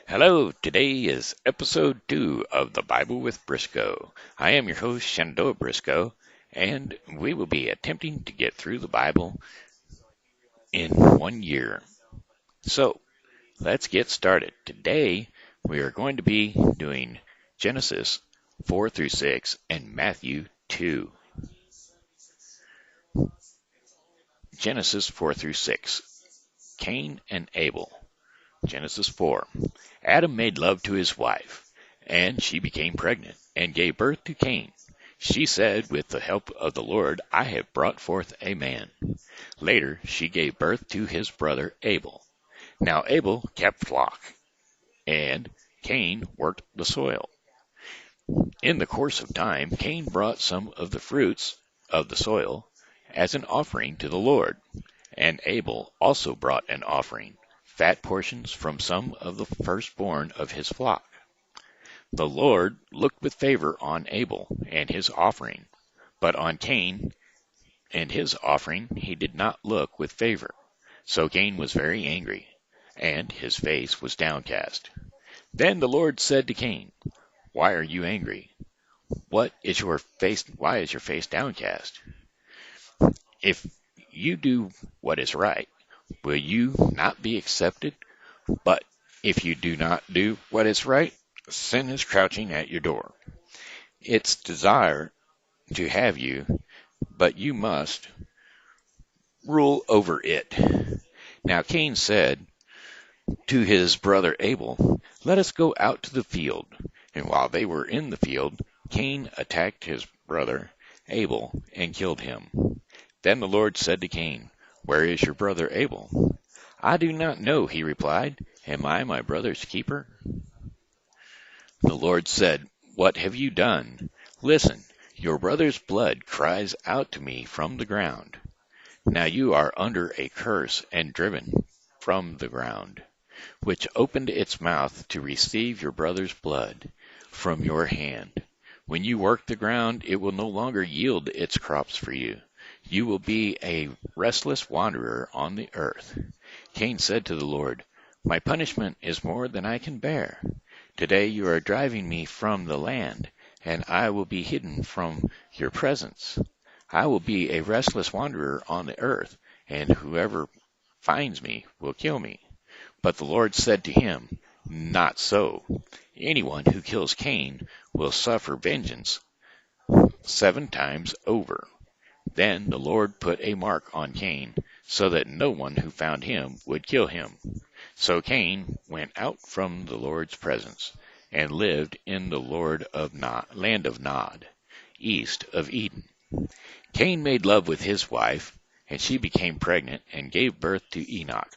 Hello, today is episode 2 of the Bible with Briscoe. I am your host, Shenandoah Briscoe, and we will be attempting to get through the Bible in 1 year. So, let's get started. Today, we are going to be doing Genesis 4 through 6 and Matthew 2. Genesis 4 through 6. Cain and Abel. Genesis 4. Adam made love to his wife, and she became pregnant and gave birth to Cain. She said, with the help of the Lord, I have brought forth a man. Later, she gave birth to his brother Abel. Now Abel kept flock, and Cain worked the soil. In the course of time, Cain brought some of the fruits of the soil as an offering to the Lord, and Abel also brought an offering, fat portions from some of the firstborn of his flock. The Lord looked with favor on Abel and his offering, but on Cain and his offering he did not look with favor. So Cain was very angry, and his face was downcast. Then the Lord said to Cain, Why are you angry? Why is your face downcast? If you do what is right, will you not be accepted? But if you do not do what is right, sin is crouching at your door. Its desire to have you, but you must rule over it. Now Cain said to his brother Abel, Let us go out to the field. And while they were in the field, Cain attacked his brother Abel and killed him. Then the Lord said to Cain, Where is your brother Abel? I do not know, he replied. Am I my brother's keeper? The Lord said, What have you done? Listen, your brother's blood cries out to me from the ground. Now you are under a curse and driven from the ground, which opened its mouth to receive your brother's blood from your hand. When you work the ground, it will no longer yield its crops for you. You will be a restless wanderer on the earth. Cain said to the Lord, My punishment is more than I can bear. Today you are driving me from the land, and I will be hidden from your presence. I will be a restless wanderer on the earth, and whoever finds me will kill me. But the Lord said to him, Not so. Anyone who kills Cain will suffer vengeance 7 times over. Then the Lord put a mark on Cain, so that no one who found him would kill him. So Cain went out from the Lord's presence, and lived in the land of Nod, east of Eden. Cain made love with his wife, and she became pregnant and gave birth to Enoch.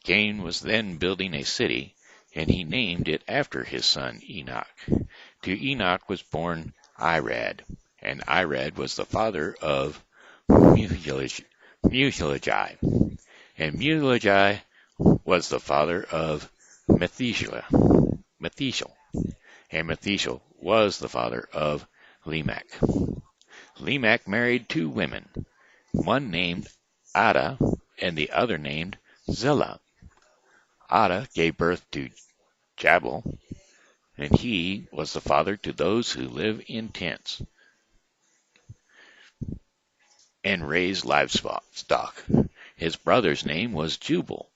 Cain was then building a city, and he named it after his son Enoch. To Enoch was born Irad, and Irad was the father of Muhilajai, and Muhilajai was the father of Methuselah, and Methuselah was the father of Lamech. Lamech married 2 women, one named Ada and the other named Zillah. Ada gave birth to Jabal, and he was the father to those who live in tents and raise livestock. His brother's name was Jubal,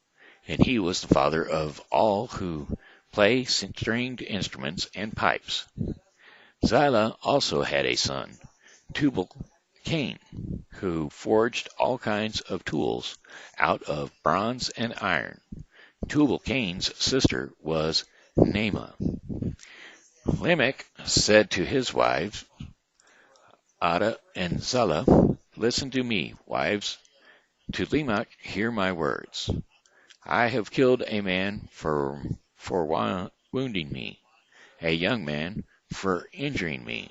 and he was the father of all who play stringed instruments and pipes. Zillah also had a son, Tubal-Cain, who forged all kinds of tools out of bronze and iron. Tubal-Cain's sister was Naamah. Lamech said to his wives, Ada and Zillah, Listen to me, wives. To Lamech, hear my words. I have killed a man for wounding me, a young man for injuring me.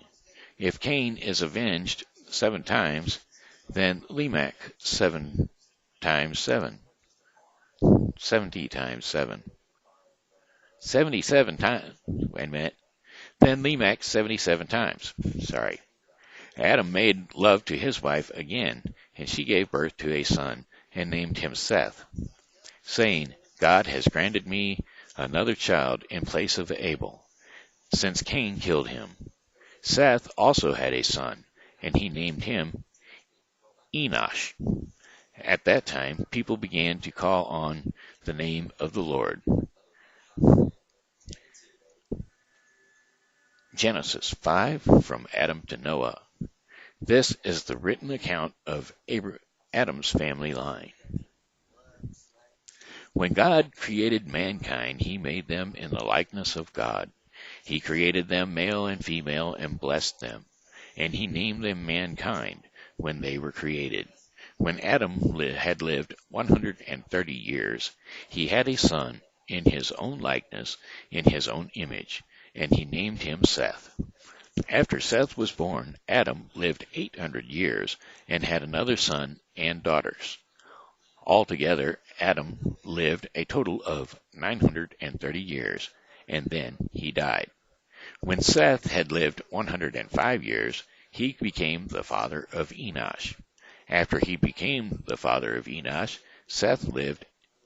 If Cain is avenged 7 times, then Lamech 7 times 7. 70 times 7. 77 times. Wait a minute. Then Lamech 77 times. Sorry. Adam made love to his wife again, and she gave birth to a son, and named him Seth, saying, God has granted me another child in place of Abel, since Cain killed him. Seth also had a son, and he named him Enosh. At that time, people began to call on the name of the Lord. Genesis 5, from Adam to Noah. This is the written account of Adam's family line. When God created mankind, he made them in the likeness of God. He created them male and female and blessed them, and he named them mankind when they were created. When Adam had lived 130 years, he had a son in his own likeness, in his own image, and he named him Seth. After Seth was born, Adam lived 800 years and had another son and daughters. Altogether, Adam lived a total of 930 years, and then he died. When Seth had lived 105 years, he became the father of Enosh. After he became the father of Enosh, Seth lived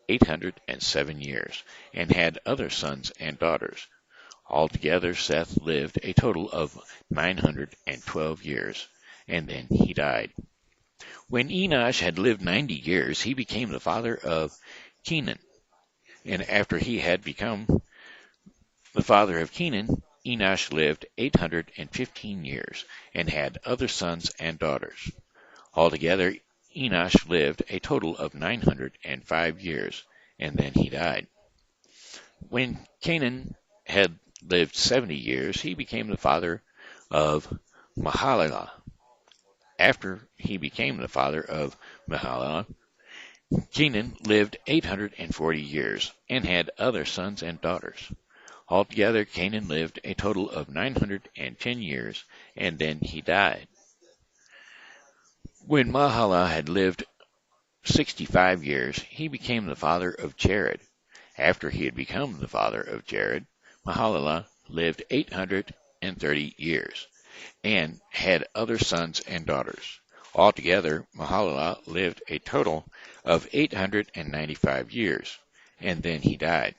807 years, and had other sons and daughters. Altogether, Seth lived a total of 912 years, and then he died. When Enosh had lived 90 years, he became the father of Kenan. And after he had become the father of Kenan, Enosh lived 815 years, and had other sons and daughters. Altogether, Enosh lived a total of 905 years, and then he died. When Kenan had lived 70 years, he became the father of Mahalalel. After he became the father of Mahalalel, Kenan lived 840 years and had other sons and daughters. Altogether, Kenan lived a total of 910 years, and then he died. When Mahalalel had lived 65 years, he became the father of Jared. After he had become the father of Jared, Mahalalel lived 830 years and had other sons and daughters. Altogether, Mahalalel lived a total of 895 years, and then he died.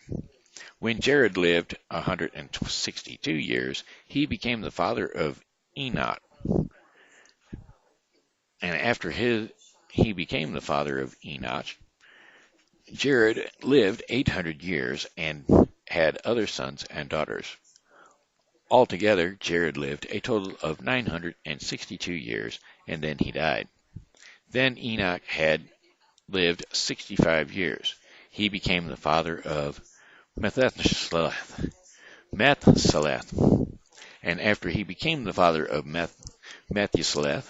When Jared lived 162 years, he became the father of Enoch. And after he became the father of Enoch, Jared lived 800 years and had other sons and daughters. Altogether, Jared lived a total of 962 years, and then he died. Then Enoch had lived 65 years. He became the father of Methuselah. And after he became the father of Methuselah,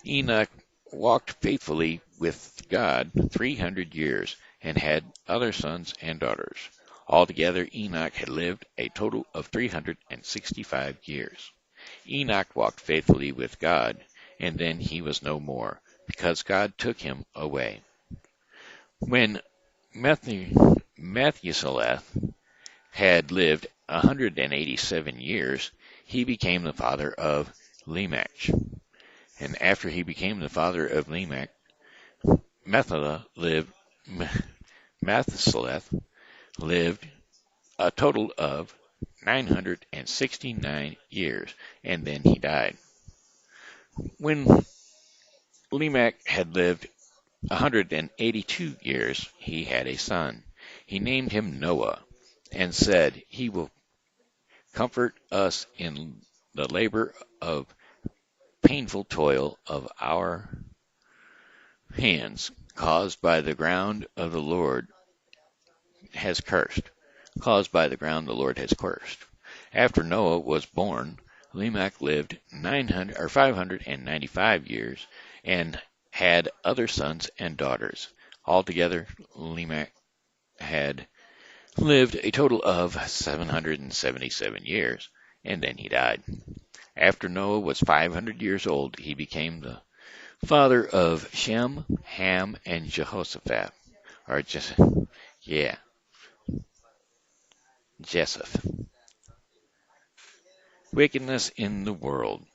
Enoch walked faithfully with God 300 years and had other sons and daughters. Altogether, Enoch had lived a total of 365 years. Enoch walked faithfully with God, and then he was no more, because God took him away. When Methuselah had lived 187 years, he became the father of Lamech. And after he became the father of Lamech, Methuselah lived a total of 969 years, and then he died. When Lamech had lived 182 years, he had a son. He named him Noah, and said, "He will comfort us in the labor of painful toil of our hands, caused by the ground of the Lord has cursed. Caused by the ground the Lord has cursed." After Noah was born, Lamech lived 595 years and had other sons and daughters. Altogether, Lamech had lived a total of 777 years, and then he died. After Noah was 500 years old, he became the father of Shem, Ham, and Jehoshaphat. Or Joseph. Wickedness in the world.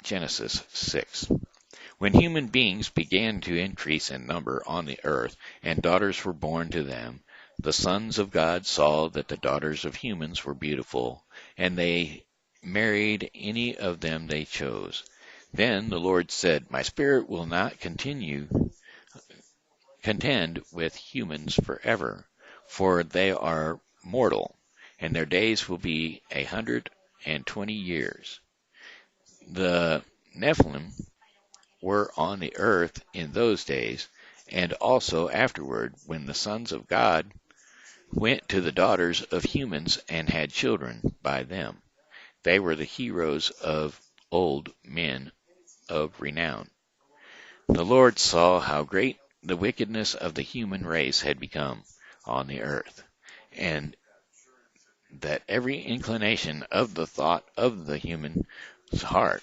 Genesis 6. When human beings began to increase in number on the earth, and daughters were born to them, The sons of God saw that the daughters of humans were beautiful, and they married any of them they chose. Then the Lord said, My spirit will not contend with humans forever, for they are mortal, and their days will be 120 years. The Nephilim were on the earth in those days, and also afterward, when the sons of God went to the daughters of humans and had children by them. They were the heroes of old, men of renown. The Lord saw how great the wickedness of the human race had become on the earth, and that every inclination of the thought of the human's heart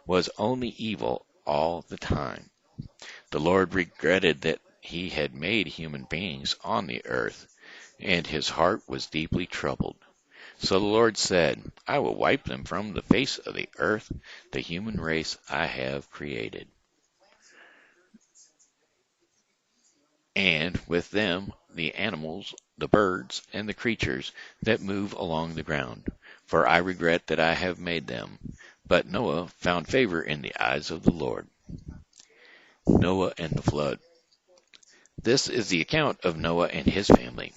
was only evil all the time. The Lord regretted that he had made human beings on the earth, and his heart was deeply troubled. So the Lord said, I will wipe them from the face of the earth, the human race I have created, and with them the animals, the birds, and the creatures that move along the ground, for I regret that I have made them. But Noah found favor in the eyes of the Lord. Noah and the flood. This is the account of Noah and his family.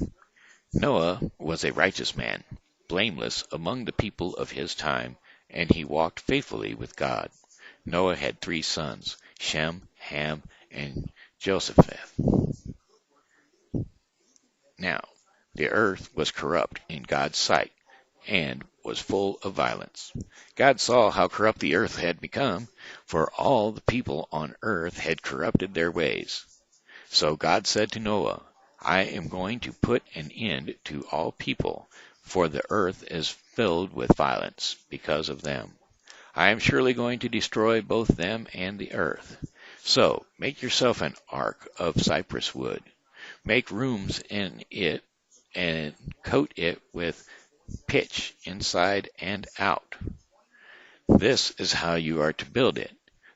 Noah was a righteous man, blameless among the people of his time, and he walked faithfully with God. Noah had 3 sons, Shem, Ham, and Josepheth. Now, the earth was corrupt in God's sight, and was full of violence. God saw how corrupt the earth had become, for all the people on earth had corrupted their ways. So God said to Noah, I am going to put an end to all people, for the earth is filled with violence because of them. I am surely going to destroy both them and the earth. So make yourself an ark of cypress wood. Make rooms in it and coat it with pitch inside and out. This is how you are to build it.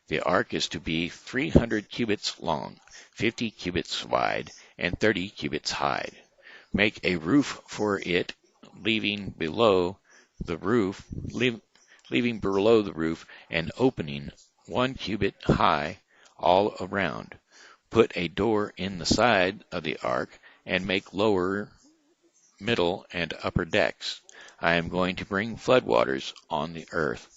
The ark is to be 300 cubits long, 50 cubits wide, and 30 cubits high. Make a roof for it, leaving below the roof an opening 1 cubit high all around. Put a door in the side of the ark, and make lower, middle, and upper decks. I am going to bring floodwaters on the earth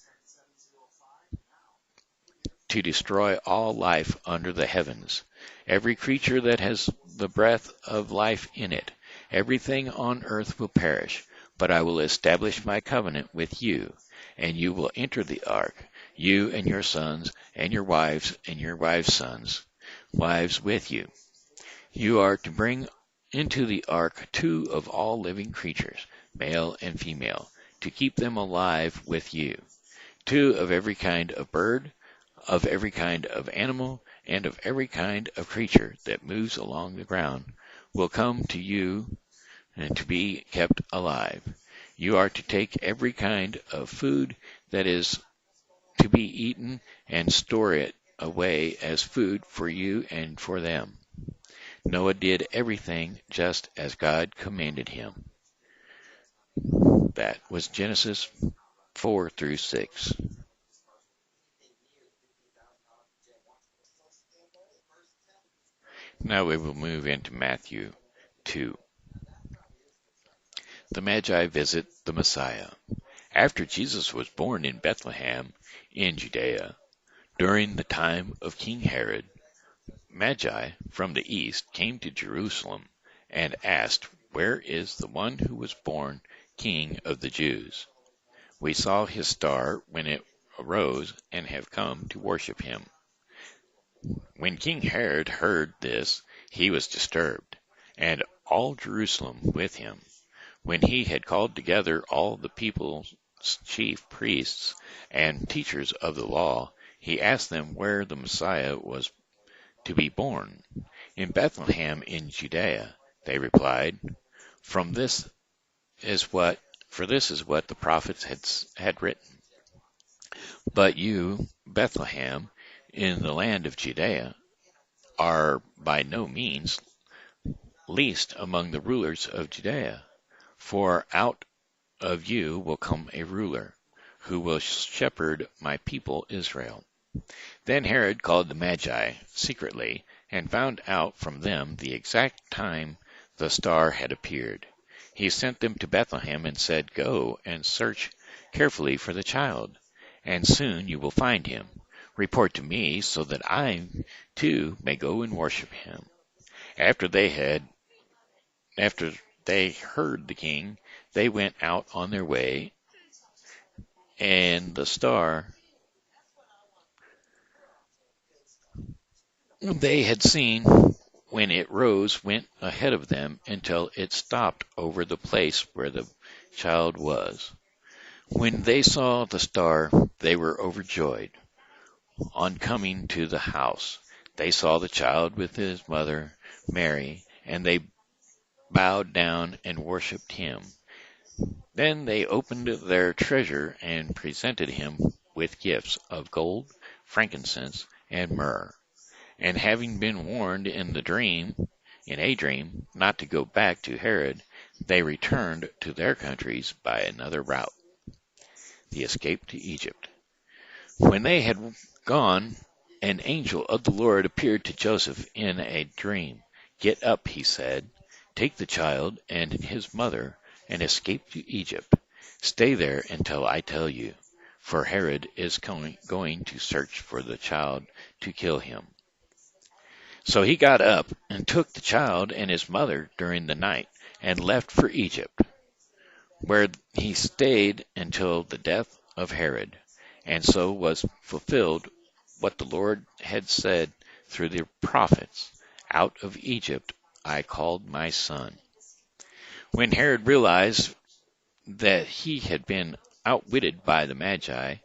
to destroy all life under the heavens, every creature that has the breath of life in it. Everything on earth will perish, but I will establish my covenant with you, and you will enter the ark, you and your sons and your wives and your wives' sons, wives with you. You are to bring into the ark 2 of all living creatures, male and female, to keep them alive with you. 2 of every kind of bird, of every kind of animal, and of every kind of creature that moves along the ground will come to you and to be kept alive. You are to take every kind of food that is to be eaten and store it away as food for you and for them. Noah did everything just as God commanded him. That was Genesis 4 through 6. Now we will move into Matthew 2. The Magi visit the Messiah. After Jesus was born in Bethlehem in Judea, during the time of King Herod, Magi from the east came to Jerusalem and asked, Where is the one who was born King of the Jews? We saw his star when it arose and have come to worship him. When King Herod heard this, he was disturbed, and all Jerusalem with him. When he had called together all the people's chief priests and teachers of the law, he asked them where the Messiah was to be born. In Bethlehem in Judea, they replied, For this is what the prophets had written. But you, Bethlehem, in the land of Judea, are by no means least among the rulers of Judea, for out of you will come a ruler, who will shepherd my people Israel. Then Herod called the Magi secretly, and found out from them the exact time the star had appeared. He sent them to Bethlehem and said, "Go and search carefully for the child, and soon you will find him. Report to me, so that I, too, may go and worship him." After they heard the king, they went out on their way, and the star they had seen when it rose went ahead of them until it stopped over the place where the child was. When they saw the star, they were overjoyed. On coming to the house, they saw the child with his mother, Mary, and they bowed down and worshipped him. Then they opened their treasure and presented him with gifts of gold, frankincense, and myrrh. And having been warned in a dream, not to go back to Herod, they returned to their countries by another route. The escape to Egypt. When they had gone, an angel of the Lord appeared to Joseph in a dream. "Get up," he said, "take the child and his mother and escape to Egypt. Stay there until I tell you, for Herod is going to search for the child to kill him." So he got up and took the child and his mother during the night and left for Egypt, where he stayed until the death of Herod. And so was fulfilled what the Lord had said through the prophets, "Out of Egypt I called my son." When Herod realized that he had been outwitted by the Magi,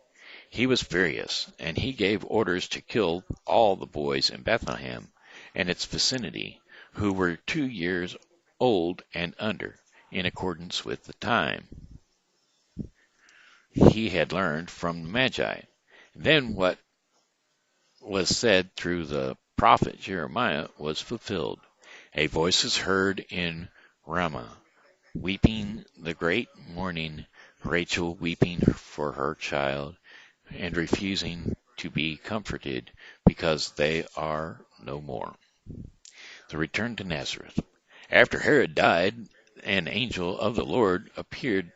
he was furious, and he gave orders to kill all the boys in Bethlehem and its vicinity who were 2 years old and under, in accordance with the time he had learned from the Magi. Then what was said through the prophet Jeremiah was fulfilled. "A voice is heard in Ramah, weeping the great mourning, Rachel weeping for her child, and refusing to be comforted, because they are no more." The return to Nazareth. After Herod died, an angel of the Lord appeared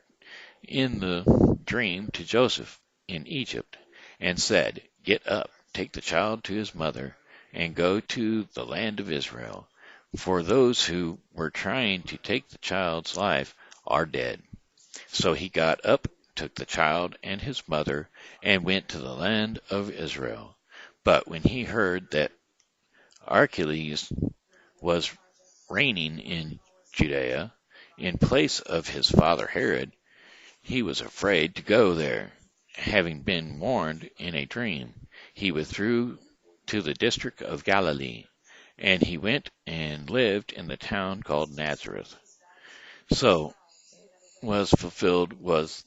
in the dream to Joseph in Egypt, and said, "Get up, take the child to his mother, and go to the land of Israel, for those who were trying to take the child's life are dead." So he got up, took the child and his mother, and went to the land of Israel. But when he heard that Archelaus was reigning in Judea in place of his father Herod, he was afraid to go there. Having been warned in a dream, he withdrew to the district of Galilee, and he went and lived in the town called Nazareth. So was fulfilled was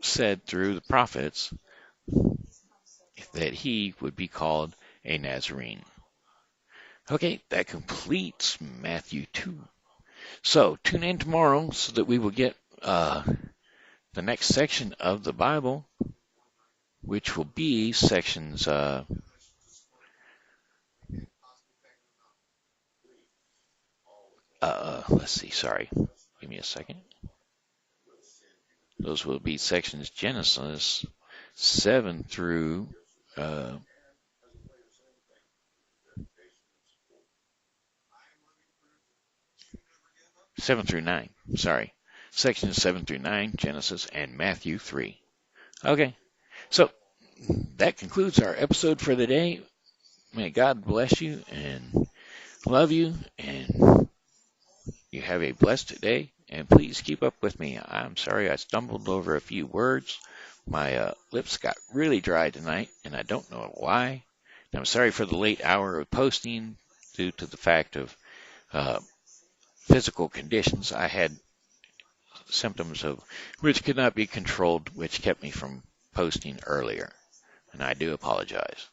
said through the prophets, that he would be called a Nazarene. Okay, that completes Matthew 2. So tune in tomorrow so that we will get the next section of the Bible, which will be sections let's see, sorry, give me a second. Those will be sections Genesis 7 through 9. Sorry. Sections 7 through 9, Genesis, and Matthew 3. Okay. So that concludes our episode for the day. May God bless you and love you, and you have a blessed day. And please keep up with me. I'm sorry I stumbled over a few words. My lips got really dry tonight, and I don't know why. And I'm sorry for the late hour of posting due to the fact of physical conditions. I had symptoms of which could not be controlled, which kept me from posting earlier, and I do apologize.